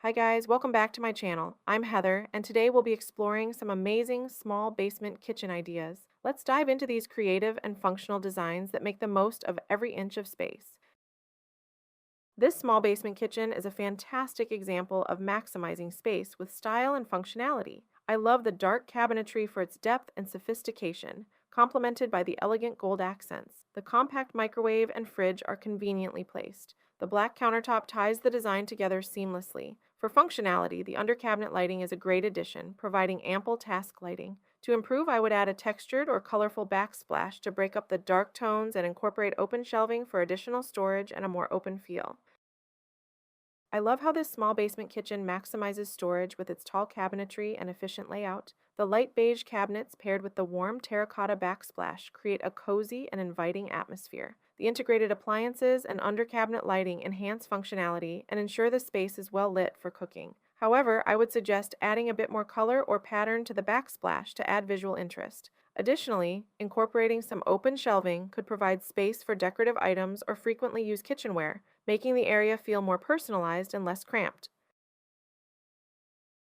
Hi guys, welcome back to my channel. I'm Heather, and today we'll be exploring some amazing small basement kitchen ideas. Let's dive into these creative and functional designs that make the most of every inch of space. This small basement kitchen is a fantastic example of maximizing space with style and functionality. I love the dark cabinetry for its depth and sophistication, complemented by the elegant gold accents. The compact microwave and fridge are conveniently placed. The black countertop ties the design together seamlessly. For functionality, the under cabinet lighting is a great addition, providing ample task lighting. To improve, I would add a textured or colorful backsplash to break up the dark tones and incorporate open shelving for additional storage and a more open feel. I love how this small basement kitchen maximizes storage with its tall cabinetry and efficient layout. The light beige cabinets paired with the warm terracotta backsplash create a cozy and inviting atmosphere. The integrated appliances and under cabinet lighting enhance functionality and ensure the space is well lit for cooking. However, I would suggest adding a bit more color or pattern to the backsplash to add visual interest. Additionally, incorporating some open shelving could provide space for decorative items or frequently used kitchenware, making the area feel more personalized and less cramped.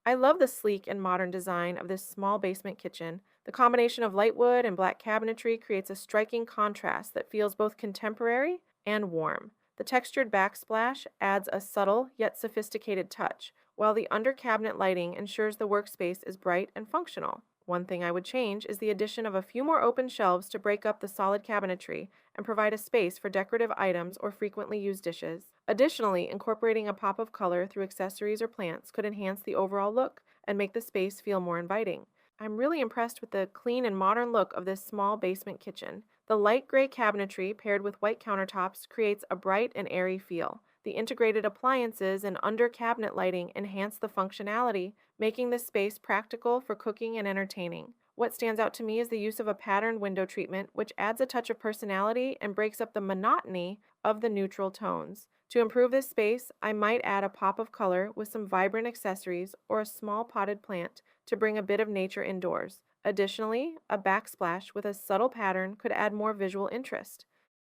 I love the sleek and modern design of this small basement kitchen. The combination of light wood and black cabinetry creates a striking contrast that feels both contemporary and warm. The textured backsplash adds a subtle yet sophisticated touch, while the under cabinet lighting ensures the workspace is bright and functional. One thing I would change is the addition of a few more open shelves to break up the solid cabinetry and provide a space for decorative items or frequently used dishes. Additionally, incorporating a pop of color through accessories or plants could enhance the overall look and make the space feel more inviting. I'm really impressed with the clean and modern look of this small basement kitchen. The light gray cabinetry paired with white countertops creates a bright and airy feel. The integrated appliances and under cabinet lighting enhance the functionality, making the space practical for cooking and entertaining. What stands out to me is the use of a patterned window treatment, which adds a touch of personality and breaks up the monotony of the neutral tones. To improve this space, I might add a pop of color with some vibrant accessories or a small potted plant to bring a bit of nature indoors. Additionally, a backsplash with a subtle pattern could add more visual interest.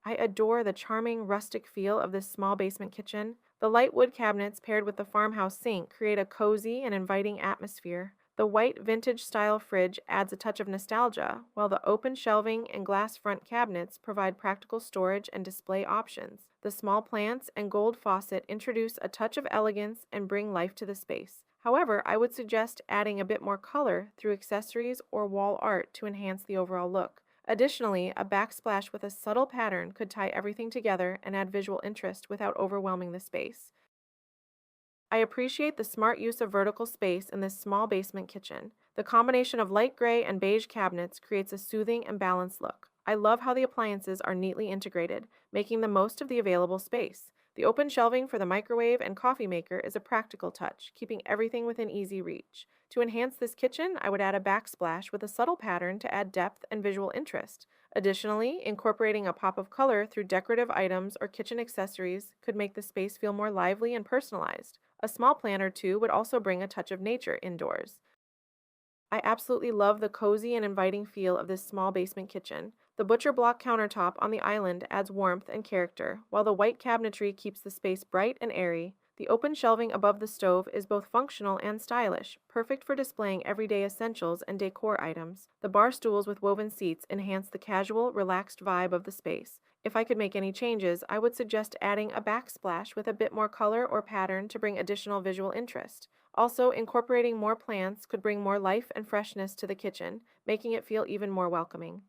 I adore the charming rustic feel of this small basement kitchen. The light wood cabinets paired with the farmhouse sink create a cozy and inviting atmosphere. The white vintage style fridge adds a touch of nostalgia, while the open shelving and glass front cabinets provide practical storage and display options. The small plants and gold faucet introduce a touch of elegance and bring life to the space. However, I would suggest adding a bit more color through accessories or wall art to enhance the overall look. Additionally, a backsplash with a subtle pattern could tie everything together and add visual interest without overwhelming the space. I appreciate the smart use of vertical space in this small basement kitchen. The combination of light gray and beige cabinets creates a soothing and balanced look. I love how the appliances are neatly integrated, making the most of the available space. The open shelving for the microwave and coffee maker is a practical touch, keeping everything within easy reach. To enhance this kitchen, I would add a backsplash with a subtle pattern to add depth and visual interest. Additionally, incorporating a pop of color through decorative items or kitchen accessories could make the space feel more lively and personalized. A small plant or two would also bring a touch of nature indoors. I absolutely love the cozy and inviting feel of this small basement kitchen. The butcher block countertop on the island adds warmth and character, while the white cabinetry keeps the space bright and airy. The open shelving above the stove is both functional and stylish, perfect for displaying everyday essentials and decor items. The bar stools with woven seats enhance the casual, relaxed vibe of the space. If I could make any changes, I would suggest adding a backsplash with a bit more color or pattern to bring additional visual interest. Also, incorporating more plants could bring more life and freshness to the kitchen, making it feel even more welcoming.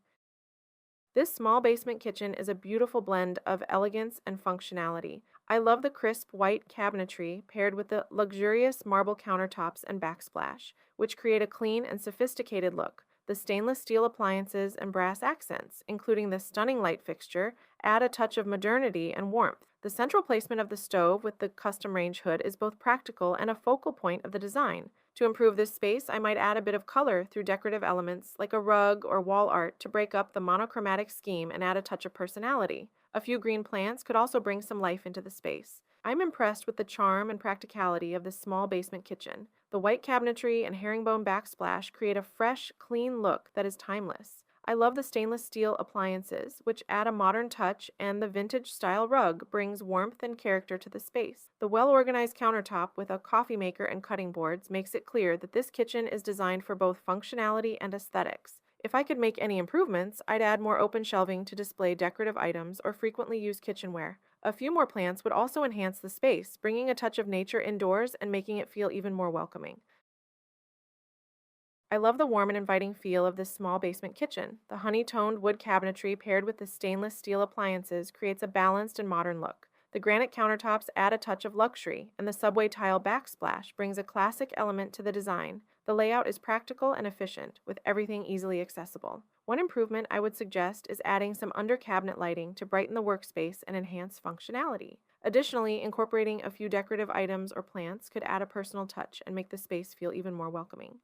This small basement kitchen is a beautiful blend of elegance and functionality. I love the crisp white cabinetry paired with the luxurious marble countertops and backsplash, which create a clean and sophisticated look. The stainless steel appliances and brass accents, including the stunning light fixture, add a touch of modernity and warmth. The central placement of the stove with the custom range hood is both practical and a focal point of the design. To improve this space, I might add a bit of color through decorative elements like a rug or wall art to break up the monochromatic scheme and add a touch of personality. A few green plants could also bring some life into the space. I'm impressed with the charm and practicality of this small basement kitchen. The white cabinetry and herringbone backsplash create a fresh, clean look that is timeless. I love the stainless steel appliances, which add a modern touch, and the vintage style rug brings warmth and character to the space. The well organized countertop with a coffee maker and cutting boards makes it clear that this kitchen is designed for both functionality and aesthetics. If I could make any improvements, I'd add more open shelving to display decorative items or frequently used kitchenware. A few more plants would also enhance the space, bringing a touch of nature indoors and making it feel even more welcoming. I love the warm and inviting feel of this small basement kitchen. The honey-toned wood cabinetry paired with the stainless steel appliances creates a balanced and modern look. The granite countertops add a touch of luxury, and the subway tile backsplash brings a classic element to the design. The layout is practical and efficient, with everything easily accessible. One improvement I would suggest is adding some under-cabinet lighting to brighten the workspace and enhance functionality. Additionally, incorporating a few decorative items or plants could add a personal touch and make the space feel even more welcoming.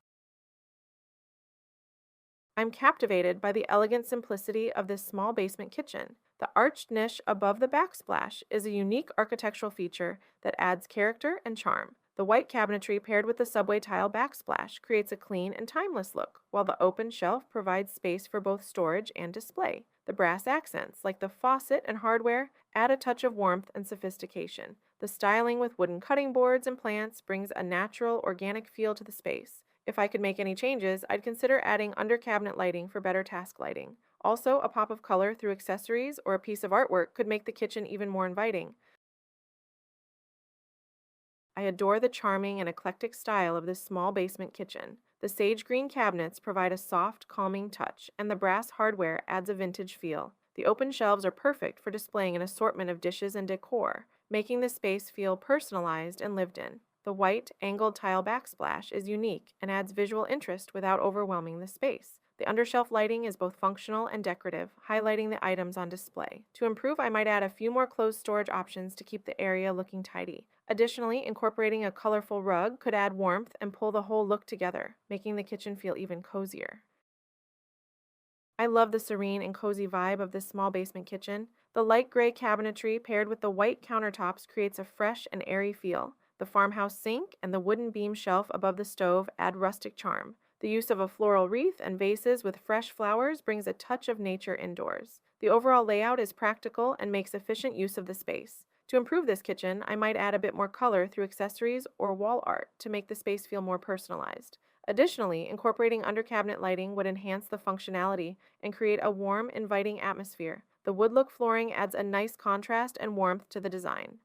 I'm captivated by the elegant simplicity of this small basement kitchen. The arched niche above the backsplash is a unique architectural feature that adds character and charm. The white cabinetry paired with the subway tile backsplash creates a clean and timeless look, while the open shelf provides space for both storage and display. The brass accents, like the faucet and hardware, add a touch of warmth and sophistication. The styling with wooden cutting boards and plants brings a natural, organic feel to the space. If I could make any changes, I'd consider adding under cabinet lighting for better task lighting. Also, a pop of color through accessories or a piece of artwork could make the kitchen even more inviting. I adore the charming and eclectic style of this small basement kitchen. The sage green cabinets provide a soft, calming touch, and the brass hardware adds a vintage feel. The open shelves are perfect for displaying an assortment of dishes and decor, making the space feel personalized and lived in. The white, angled tile backsplash is unique and adds visual interest without overwhelming the space. The undershelf lighting is both functional and decorative, highlighting the items on display. To improve, I might add a few more closed storage options to keep the area looking tidy. Additionally, incorporating a colorful rug could add warmth and pull the whole look together, making the kitchen feel even cozier. I love the serene and cozy vibe of this small basement kitchen. The light gray cabinetry paired with the white countertops creates a fresh and airy feel. The farmhouse sink and the wooden beam shelf above the stove add rustic charm. The use of a floral wreath and vases with fresh flowers brings a touch of nature indoors. The overall layout is practical and makes efficient use of the space. To improve this kitchen, I might add a bit more color through accessories or wall art to make the space feel more personalized. Additionally, incorporating under cabinet lighting would enhance the functionality and create a warm, inviting atmosphere. The wood look flooring adds a nice contrast and warmth to the design.